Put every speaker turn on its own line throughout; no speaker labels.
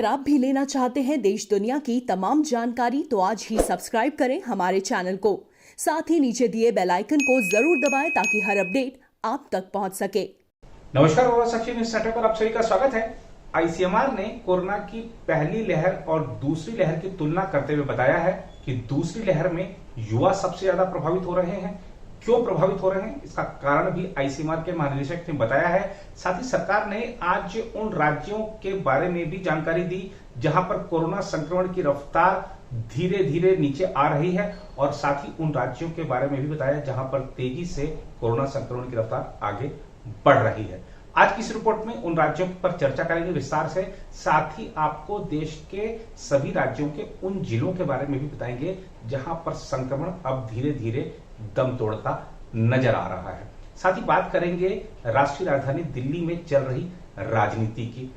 आप भी लेना चाहते हैं देश दुनिया की तमाम जानकारी तो आज ही सब्सक्राइब करें हमारे चैनल को। साथ ही नीचे दिए बेल आइकन को जरूर दबाएं ताकि हर अपडेट आप तक पहुंच सके।
नमस्कार, साक्षी न्यूज सेंटर पर आप सभी का स्वागत है। आईसीएमआर ने कोरोना की पहली लहर और दूसरी लहर की तुलना करते हुए बताया है कि दूसरी लहर में युवा सबसे ज्यादा प्रभावित हो रहे हैं। क्यों प्रभावित हो रहे हैं, इसका कारण भी आईसीएमआर के महानिदेशक ने बताया है। साथ ही सरकार ने आज उन राज्यों के बारे में भी जानकारी दी जहां पर कोरोना संक्रमण की रफ्तार धीरे धीरे नीचे आ रही है, और साथ ही उन राज्यों के बारे में भी बताया जहां पर तेजी से कोरोना संक्रमण की रफ्तार आगे बढ़ रही है। आज की इस रिपोर्ट में उन राज्यों पर चर्चा करेंगे विस्तार से। साथ ही आपको देश के सभी राज्यों के उन जिलों के बारे में भी बताएंगे जहां पर संक्रमण अब धीरे धीरे दम तोड़ता नजर आ रहा है। साथ ही बात करेंगे राष्ट्रीय राजधानी दिल्ली में चल रही राजनीति की।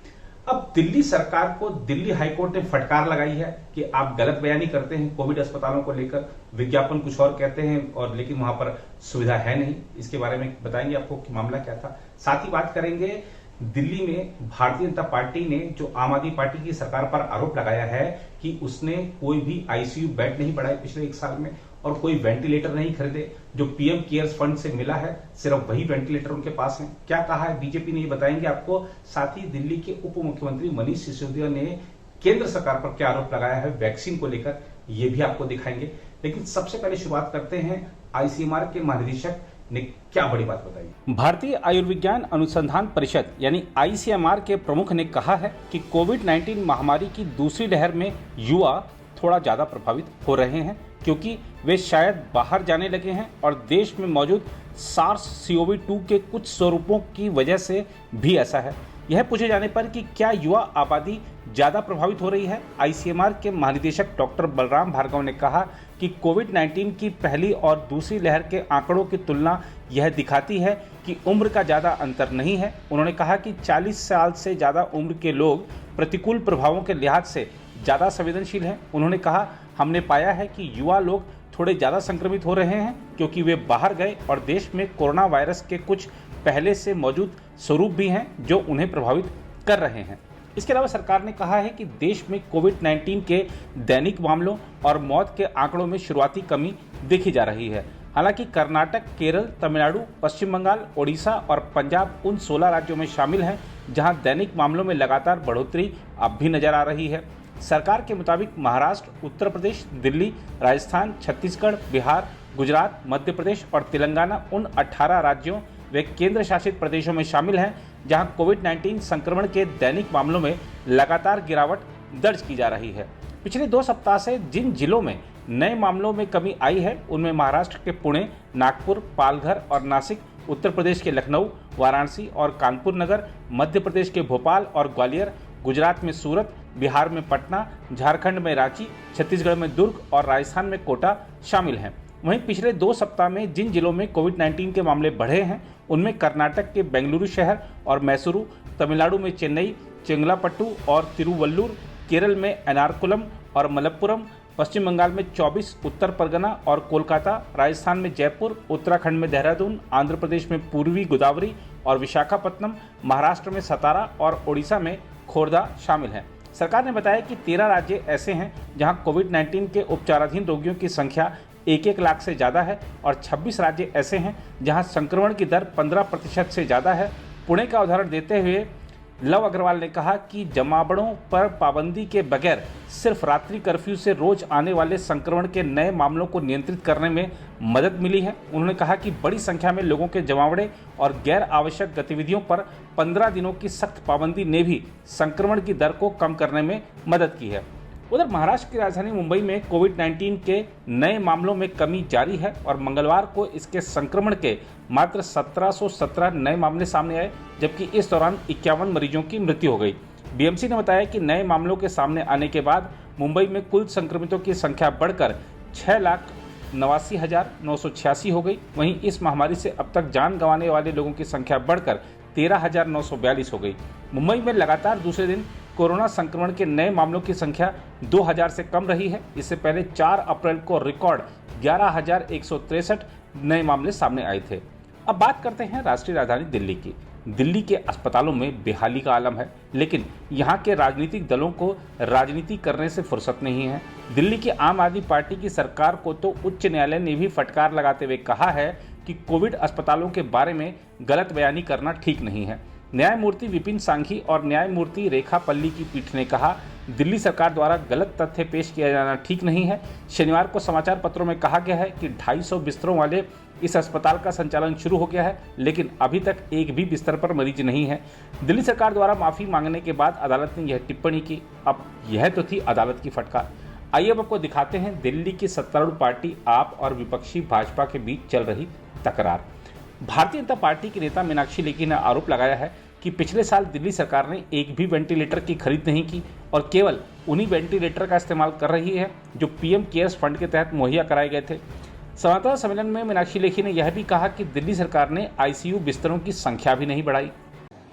अब दिल्ली सरकार को दिल्ली हाईकोर्ट ने फटकार लगाई है कि आप गलत बयानी करते हैं कोविड अस्पतालों को लेकर, विज्ञापन कुछ और कहते हैं और लेकिन वहां पर सुविधा है नहीं। इसके बारे में बताएंगे आपको कि मामला क्या था। साथ ही बात करेंगे दिल्ली में भारतीय जनता पार्टी ने जो आम आदमी पार्टी की सरकार पर आरोप लगाया है कि उसने कोई भी आईसीयू बेड नहीं बढ़ाए पिछले एक साल में और कोई वेंटिलेटर नहीं खरीदे। जो पीएम केयर्स फंड से मिला है सिर्फ वही वेंटिलेटर उनके पास है। क्या कहा है बीजेपी ने, ये बताएंगे आपको। साथ ही दिल्ली के उप मुख्यमंत्री मनीष सिसोदिया ने केंद्र सरकार पर क्या आरोप लगाया है वैक्सीन को लेकर, ये भी आपको दिखाएंगे। लेकिन सबसे पहले शुरुआत करते हैं आईसीएमआर के महानिदेशक ने क्या बड़ी बात बताई।
भारतीय आयुर्विज्ञान अनुसंधान परिषद यानी आईसीएमआर के प्रमुख ने कहा है कि कोविड-19 महामारी की दूसरी लहर में युवा थोड़ा ज्यादा प्रभावित हो रहे हैं क्योंकि वे शायद बाहर जाने लगे हैं और देश में मौजूद SARS-CoV-2 के कुछ स्वरूपों की वजह से भी ऐसा है। यह पूछे जाने पर कि क्या युवा आबादी ज़्यादा प्रभावित हो रही है, आईसीएमआर के महानिदेशक डॉक्टर बलराम भार्गव ने कहा कि कोविड-19 की पहली और दूसरी लहर के आंकड़ों की तुलना यह दिखाती है कि उम्र का ज़्यादा अंतर नहीं है। उन्होंने कहा कि 40 साल से ज़्यादा उम्र के लोग प्रतिकूल प्रभावों के लिहाज से ज़्यादा संवेदनशील हैं। उन्होंने कहा, हमने पाया है कि युवा लोग थोड़े ज़्यादा संक्रमित हो रहे हैं क्योंकि वे बाहर गए और देश में कोरोना वायरस के कुछ पहले से मौजूद स्वरूप भी हैं जो उन्हें प्रभावित कर रहे हैं। इसके अलावा सरकार ने कहा है कि देश में कोविड-19 के दैनिक मामलों और मौत के आंकड़ों में शुरुआती कमी देखी जा रही है। हालांकि कर्नाटक, केरल, तमिलनाडु, पश्चिम बंगाल, ओडिशा और पंजाब उन 16 राज्यों में शामिल हैं जहां दैनिक मामलों में लगातार बढ़ोतरी अब भी नजर आ रही है। सरकार के मुताबिक महाराष्ट्र, उत्तर प्रदेश, दिल्ली, राजस्थान, छत्तीसगढ़, बिहार, गुजरात, मध्य प्रदेश और तेलंगाना उन 18 राज्यों वे केंद्र शासित प्रदेशों में शामिल हैं जहां कोविड-19 संक्रमण के दैनिक मामलों में लगातार गिरावट दर्ज की जा रही है। पिछले 2 सप्ताह से जिन जिलों में नए मामलों में कमी आई है उनमें महाराष्ट्र के पुणे, नागपुर, पालघर और नासिक, उत्तर प्रदेश के लखनऊ, वाराणसी और कानपुर नगर, मध्य प्रदेश के भोपाल और ग्वालियर, गुजरात में सूरत, बिहार में पटना, झारखंड में रांची, छत्तीसगढ़ में दुर्ग और राजस्थान में कोटा शामिल हैं। वहीं पिछले 2 सप्ताह में जिन जिलों में कोविड-19 के मामले बढ़े हैं उनमें कर्नाटक के बेंगलुरु शहर और मैसूरू, तमिलनाडु में चेन्नई, चेंगलापट्टू और तिरुवल्लुर, केरल में एर्नाकुलम और मलप्पुरम, पश्चिम बंगाल में 24, उत्तर परगना और कोलकाता, राजस्थान में जयपुर, उत्तराखंड में देहरादून, आंध्र प्रदेश में पूर्वी गोदावरी और विशाखापत्तनम, महाराष्ट्र में सतारा और ओडिशा में खोर्धा शामिल हैं। सरकार ने बताया कि 13 राज्य ऐसे हैं जहां कोविड-19 के उपचाराधीन रोगियों की संख्या 1-1 लाख से ज़्यादा है और 26 राज्य ऐसे हैं जहां संक्रमण की दर 15% से ज़्यादा है। पुणे का उदाहरण देते हुए लव अग्रवाल ने कहा कि जमावड़ों पर पाबंदी के बगैर सिर्फ रात्रि कर्फ्यू से रोज आने वाले संक्रमण के नए मामलों को नियंत्रित करने में मदद मिली है। उन्होंने कहा कि बड़ी संख्या में लोगों के जमावड़े और गैर आवश्यक गतिविधियों पर 15 दिनों की सख्त पाबंदी ने भी संक्रमण की दर को कम करने में मदद की है। उधर महाराष्ट्र की राजधानी मुंबई में कोविड-19 के नए मामलों में कमी जारी है और मंगलवार को इसके संक्रमण के मात्र 1717 नए मामले सामने आए, जबकि इस दौरान 51 मरीजों की मृत्यु हो गई। बीएमसी ने बताया कि नए मामलों के सामने आने के बाद मुंबई में कुल संक्रमितों की संख्या बढ़कर 6,89,986 हो गई। वहीं इस महामारी से अब तक जान गंवाने वाले लोगों की संख्या बढ़कर 13,942 हो गई। मुंबई में लगातार दूसरे दिन कोरोना संक्रमण के नए मामलों की संख्या 2000 से कम रही है। इससे पहले 4 अप्रैल को रिकॉर्ड 11,163 नए मामले सामने आए थे। अब बात करते हैं राष्ट्रीय राजधानी दिल्ली की। दिल्ली के अस्पतालों में बेहाली का आलम है, लेकिन यहाँ के राजनीतिक दलों को राजनीति करने से फुर्सत नहीं है। दिल्ली की आम आदमी पार्टी की सरकार को तो उच्च न्यायालय ने भी फटकार लगाते हुए कहा है कि कोविड अस्पतालों के बारे में गलत बयानी करना ठीक नहीं है। न्यायमूर्ति विपिन सांघी और न्यायमूर्ति रेखा पल्ली की पीठ ने कहा, दिल्ली सरकार द्वारा गलत तथ्य पेश किया जाना ठीक नहीं है। शनिवार को समाचार पत्रों में कहा गया है कि 250 बिस्तरों वाले इस अस्पताल का संचालन शुरू हो गया है, लेकिन अभी तक एक भी बिस्तर पर मरीज नहीं है। दिल्ली सरकार द्वारा माफी मांगने के बाद अदालत ने यह टिप्पणी की। अब यह तो थी अदालत की फटकार। आइए अब आपको दिखाते हैं दिल्ली की सत्तारूढ़ पार्टी आप और विपक्षी भाजपा के बीच चल रही तकरार। भारतीय जनता पार्टी की नेता मीनाक्षी लेखी ने आरोप लगाया है कि पिछले साल दिल्ली सरकार ने एक भी वेंटिलेटर की खरीद नहीं की और केवल उन्हीं वेंटिलेटर का इस्तेमाल कर रही है जो पीएम केयर्स फंड के तहत मुहैया कराए गए थे। संवाददाता सम्मेलन में मीनाक्षी लेखी ने यह भी कहा कि दिल्ली सरकार ने आईसीयू बिस्तरों की संख्या भी नहीं बढ़ाई।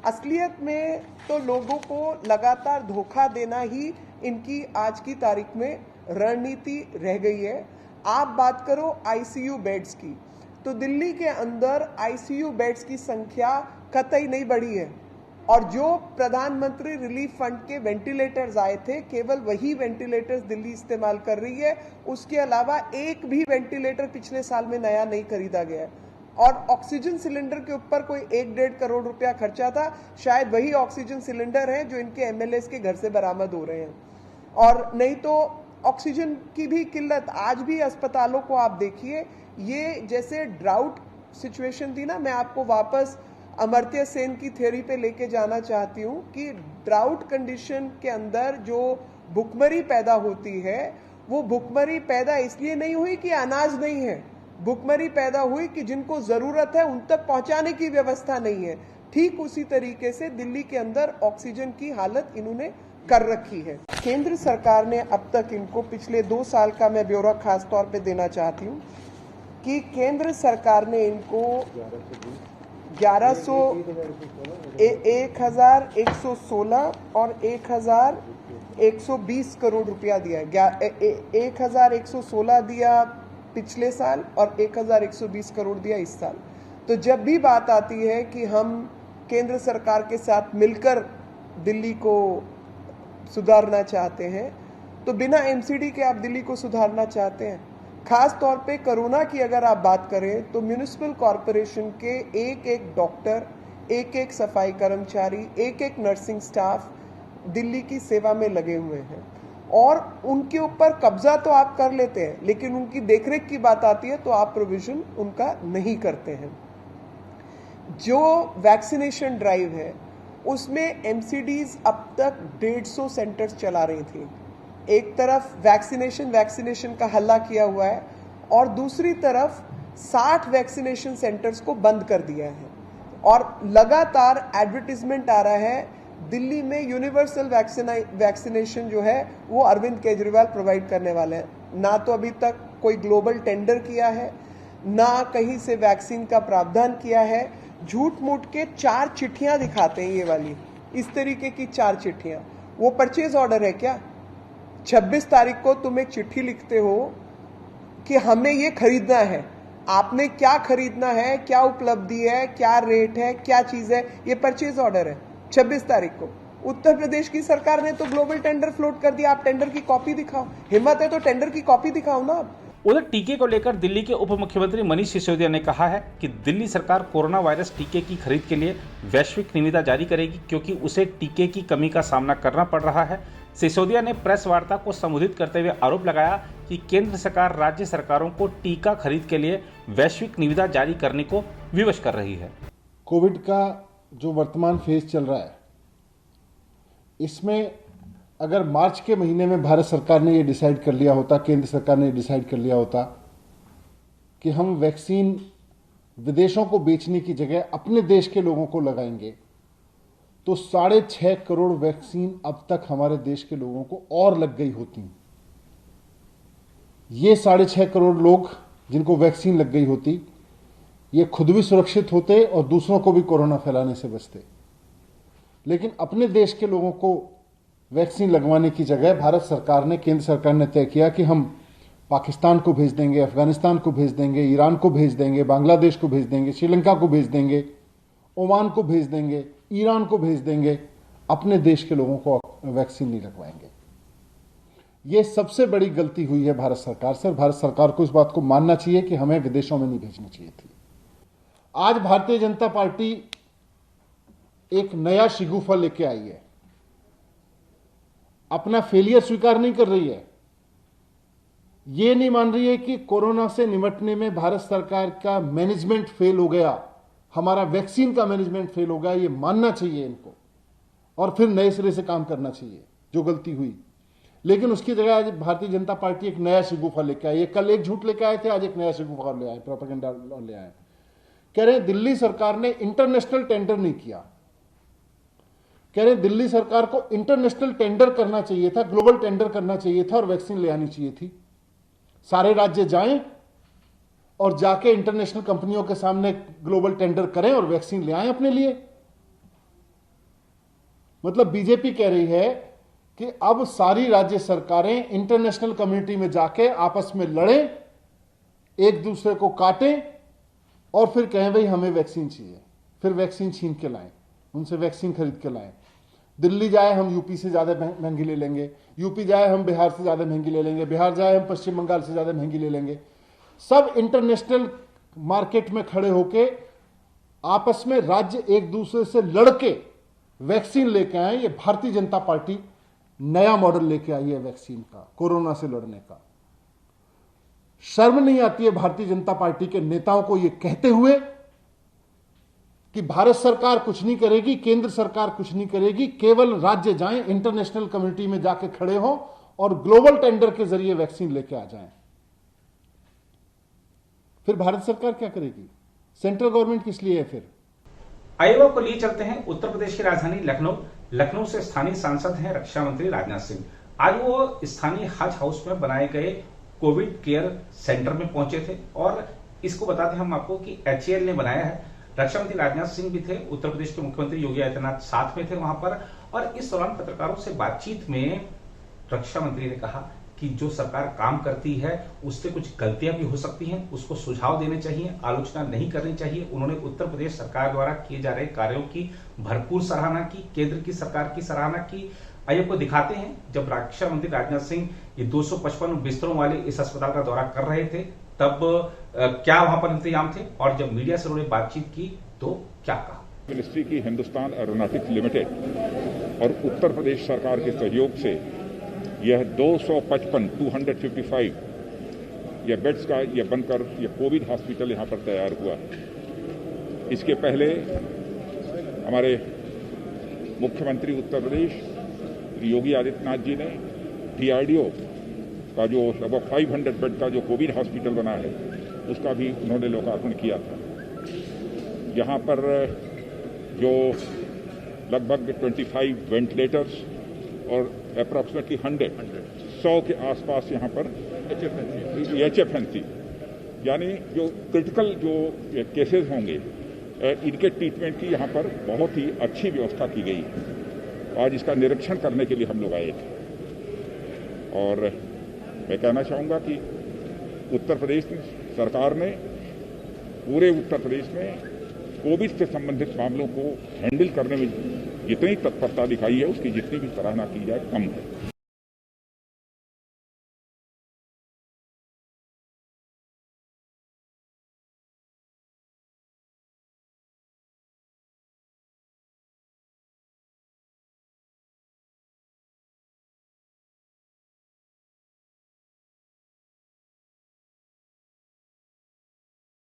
असलियत में तो लोगों को लगातार धोखा देना ही इनकी आज की तारीख में रणनीति रह गई है। आप बात करो आईसीयू बेड्स की, तो दिल्ली के अंदर आईसीयू बेड्स की संख्या कतई नहीं बढ़ी है और जो प्रधानमंत्री रिलीफ फंड के वेंटिलेटर्स आए थे, केवल वही वेंटिलेटर्स दिल्ली इस्तेमाल कर रही है। उसके अलावा एक भी वेंटिलेटर पिछले साल में नया नहीं खरीदा गया है। और ऑक्सीजन सिलेंडर के ऊपर कोई 1-1.5 करोड़ रुपया खर्चा था, शायद वही ऑक्सीजन सिलेंडर है जो इनके एमएलएस के घर से बरामद हो रहे हैं। और नहीं तो ऑक्सीजन की भी किल्लत आज भी अस्पतालों को आप देखिए, ये जैसे ड्राउट सिचुएशन थी ना, मैं आपको वापस अमर्त्य सेन की थ्योरी पे लेके जाना चाहती हूँ कि ड्राउट कंडीशन के अंदर जो भुखमरी पैदा होती है, वो भुखमरी पैदा इसलिए नहीं हुई कि अनाज नहीं है, भुखमरी पैदा हुई कि जिनको जरूरत है उन तक पहुंचाने की व्यवस्था नहीं है। ठीक उसी तरीके से दिल्ली के अंदर ऑक्सीजन की हालत इन्होंने कर रखी है। केंद्र सरकार ने अब तक इनको पिछले 2 साल का मैं ब्यौरा खास तौर पे देना चाहती हूँ कि केंद्र सरकार ने इनको 1116 और 1120 करोड़ रुपया दिया। 1116 दिया पिछले साल और 1120 करोड़ दिया इस साल। तो जब भी बात आती है कि हम केंद्र सरकार के साथ मिलकर दिल्ली को सुधारना चाहते हैं, तो बिना एमसीडी के आप दिल्ली को सुधारना चाहते हैं। खास तौर पे कोरोना की अगर आप बात करें तो म्यूनिसिपल कॉरपोरेशन के एक डॉक्टर, एक सफाई कर्मचारी, एक नर्सिंग स्टाफ दिल्ली की सेवा में लगे हुए हैं और उनके ऊपर कब्जा तो आप कर लेते हैं, लेकिन उनकी देखरेख की बात आती है तो आप प्रोविजन उनका नहीं करते हैं। जो वैक्सीनेशन ड्राइव है उसमें एमसीडीज अब तक 150 सेंटर्स चला रही थी। एक तरफ वैक्सीनेशन का हल्ला किया हुआ है और दूसरी तरफ 60 वैक्सीनेशन सेंटर्स को बंद कर दिया है और लगातार एडवर्टीजमेंट आ रहा है दिल्ली में यूनिवर्सल वैक्सीनेशन जो है वो अरविंद केजरीवाल प्रोवाइड करने वाले हैं। ना तो अभी तक कोई ग्लोबल टेंडर किया है, ना कहीं से वैक्सीन का प्रावधान किया है। झूठ मूठ के 4 चिट्ठियां दिखाते हैं, ये वाली इस तरीके की 4 चिट्ठियां। वो परचेज ऑर्डर है क्या? 26 तारीख को तुम एक चिट्ठी लिखते हो कि हमें ये खरीदना है। आपने क्या खरीदना है, क्या उपलब्धि है, क्या रेट है, क्या चीज है, ये परचेज ऑर्डर है 26 तारीख को। उत्तर प्रदेश की सरकार ने तो ग्लोबल टेंडर फ्लोट कर दिया। आप टेंडर की कॉपी दिखाओ, हिम्मत है तो टेंडर की कॉपी दिखाओ ना आप।
उधर टीके को लेकर दिल्ली के उप मुख्यमंत्री मनीष सिसोदिया ने कहा है कि दिल्ली सरकार कोरोना वायरस टीके की खरीद के लिए वैश्विक निविदा जारी करेगी क्योंकि उसे टीके की कमी का सामना करना पड़ रहा है। सिसोदिया ने प्रेस वार्ता को संबोधित करते हुए आरोप लगाया कि केंद्र सरकार राज्य सरकारों को टीका खरीद के लिए वैश्विक निविदा जारी करने को विवश कर रही है।
कोविड का जो वर्तमान फेज चल रहा है, इसमें अगर मार्च के महीने में भारत सरकार ने ये डिसाइड कर लिया होता, केंद्र सरकार ने डिसाइड कर लिया होता कि हम वैक्सीन विदेशों को बेचने की जगह अपने देश के लोगों को लगाएंगे, तो 6.5 करोड़ वैक्सीन अब तक हमारे देश के लोगों को और लग गई होती। ये 6.5 करोड़ लोग जिनको वैक्सीन लग गई होती, ये खुद भी सुरक्षित होते और दूसरों को भी कोरोना फैलाने से बचते। लेकिन अपने देश के लोगों को वैक्सीन लगवाने की जगह भारत सरकार ने, केंद्र सरकार ने तय किया कि हम पाकिस्तान को भेज देंगे, अफगानिस्तान को भेज देंगे, ईरान को भेज देंगे, बांग्लादेश को भेज देंगे, श्रीलंका को भेज देंगे ओमान को भेज देंगे, ईरान को भेज देंगे, अपने देश के लोगों को वैक्सीन नहीं लगवाएंगे। यह सबसे बड़ी गलती हुई है भारत सरकार से। भारत सरकार को इस बात को मानना चाहिए कि हमें विदेशों में नहीं भेजनी चाहिए थी। आज भारतीय जनता पार्टी एक नया शिगुफा लेके आई है, अपना फेलियर स्वीकार नहीं कर रही है। यह नहीं मान रही है कि कोरोना से निपटने में भारत सरकार का मैनेजमेंट फेल हो गया, हमारा वैक्सीन का मैनेजमेंट फेल हो गया। यह मानना चाहिए इनको और फिर नए सिरे से काम करना चाहिए जो गलती हुई। लेकिन उसकी जगह आज भारतीय जनता पार्टी एक नया शिगुफा लेके आई है। कल एक झूठ लेके आए थे, आज एक नया शिगुफा ले आए, प्रोपेगेंडा ले आए। कह रहे दिल्ली सरकार ने इंटरनेशनल टेंडर नहीं किया। कह रहे दिल्ली सरकार को इंटरनेशनल टेंडर करना चाहिए था, ग्लोबल टेंडर करना चाहिए था और वैक्सीन ले आनी चाहिए थी। सारे राज्य जाएं और जाके इंटरनेशनल कंपनियों के सामने ग्लोबल टेंडर करें और वैक्सीन ले आएं अपने लिए। मतलब बीजेपी कह रही है कि अब सारी राज्य सरकारें इंटरनेशनल कम्युनिटी में जाके आपस में लड़ें, एक दूसरे को काटें और फिर कहें भाई हमें वैक्सीन चाहिए, फिर वैक्सीन छीन के लाएं, उनसे वैक्सीन खरीद के लाएं। दिल्ली जाए हम यूपी से ज्यादा महंगी ले लेंगे, यूपी जाए हम बिहार से ज्यादा महंगी ले लेंगे, बिहार जाए हम पश्चिम बंगाल से ज्यादा महंगी ले लेंगे। सब इंटरनेशनल मार्केट में खड़े होके आपस में राज्य एक दूसरे से लड़के वैक्सीन लेके आए। ये भारतीय जनता पार्टी नया मॉडल लेके आई है वैक्सीन का, कोरोना से लड़ने का। शर्म नहीं आती है भारतीय जनता पार्टी के नेताओं को यह कहते हुए कि भारत सरकार कुछ नहीं करेगी, केंद्र सरकार कुछ नहीं करेगी, केवल राज्य जाएं, इंटरनेशनल कम्युनिटी में जाके खड़े हों और ग्लोबल टेंडर के जरिए वैक्सीन लेके आ जाएं। फिर भारत सरकार क्या करेगी? सेंट्रल गवर्नमेंट किस लिए है फिर?
आयोवा को लिए चलते हैं उत्तर प्रदेश की राजधानी लखनऊ से स्थानीय सांसद हैं रक्षा मंत्री राजनाथ सिंह। आज वो स्थानीय हज हाउस में बनाए गए कोविड केयर सेंटर में पहुंचे थे और इसको बताते हम आपको कि HAL ने बनाया है। रक्षा मंत्री राजनाथ सिंह भी थे, उत्तर प्रदेश के मुख्यमंत्री योगी आदित्यनाथ साथ में थे वहां पर। और इस दौरान पत्रकारों से बातचीत में रक्षा मंत्री ने कहा कि जो सरकार काम करती है उससे कुछ गलतियां भी हो सकती हैं, उसको सुझाव देने चाहिए, आलोचना नहीं करनी चाहिए। उन्होंने उत्तर प्रदेश सरकार द्वारा किए जा रहे कार्यों की भरपूर सराहना की, केंद्र की सरकार की सराहना की। आइए आपको दिखाते हैं जब रक्षा मंत्री राजनाथ सिंह ये 255 बिस्तरों वाले इस अस्पताल का दौरा कर रहे थे तब क्या वहां पर इंतजाम थे और जब मीडिया से उन्होंने बातचीत की तो क्या कहा।
मिनिस्ट्री की हिंदुस्तान एरोनॉटिक्स लिमिटेड और उत्तर प्रदेश सरकार के सहयोग से यह 255 यह बेड्स का यह बनकर यह कोविड हॉस्पिटल यहां पर तैयार हुआ। इसके पहले हमारे मुख्यमंत्री उत्तर प्रदेश योगी आदित्यनाथ जी ने DRDO का जो लगभग 500 बेड का जो कोविड हॉस्पिटल बना है उसका भी उन्होंने लोकार्पण किया था। यहाँ पर जो लगभग 25 वेंटिलेटर्स और अप्रॉक्सीमेटली 100 के आसपास यहाँ पर HFNC यानी जो क्रिटिकल जो केसेस होंगे इनके ट्रीटमेंट की यहाँ पर बहुत ही अच्छी व्यवस्था की गई है। आज इसका निरीक्षण करने के लिए हम लोग आए थे और मैं कहना चाहूँगा कि उत्तर प्रदेश सरकार ने पूरे उत्तर प्रदेश में कोविड से संबंधित मामलों को हैंडल करने में जितनी तत्परता दिखाई है उसकी जितनी भी सराहना की जाए कम है।